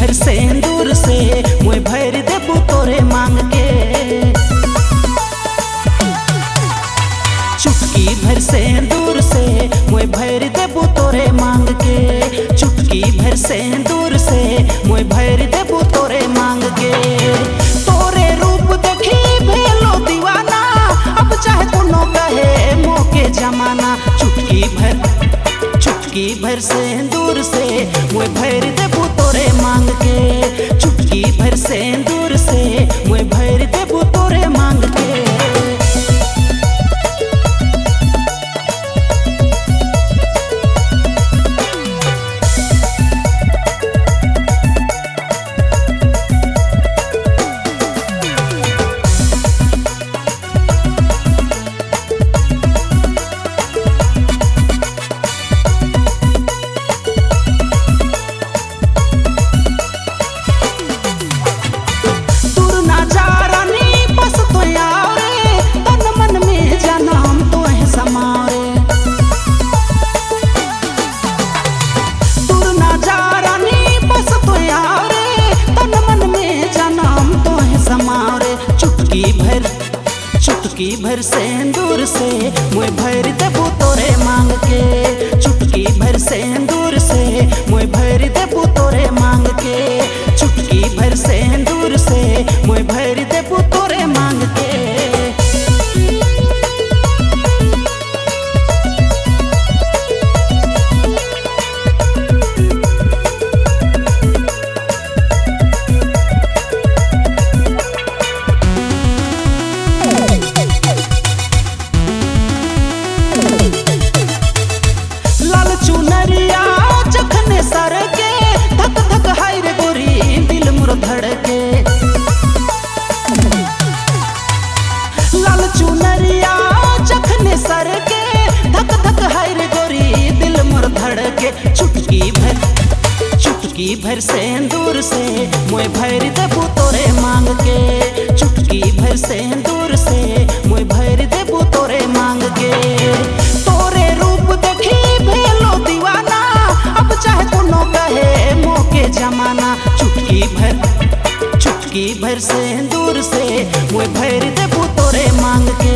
भर सिंदूर से मुँह भर देबू तोरे मांग के। चुटकी भर सिंदूर से मुँह भर देबू तोरे मांग के। चुटकी भर सिंदूर से मुँह भर देबू तोरे मांग के। तोरे रूप देखी भेलो दीवाना, अब चाहे कोनो कहे मोके जमाना। चुटकी भर सिंदूर से मुँह भर देबू तोरे मांग के। चुटकी भर सिंदूर से मुँह भर देबू तोरे मांग के। चुटकी भर सिंदूर से मुँह भर देबू तोरे मांग के। चुटकी भर सिंदूर से मुँह भर देबू तोरे मांग के। चुटकी भर सिंदूर से मुँह भर देबू तोरे मांग के। चुनरिया जखने सर के धक धक हाय रे गोरी दिल मोर धड़के। लाल चुनरिया जखने सर के धक धक हाय रे गोरी दिल मोर धड़के। चुटकी भर सिंदूर से मुँह भर देबू तोरे मांग के। चुटकी भर सिंदूर से मुँह भर देबू तोरे मांग के। तोरे रूप देखी भेलो दीवाना, अब चाहे कोनो कहे मोके जमाना। चुटकी भर सिंदूर से मुँह भर देबू तोरे मांग के।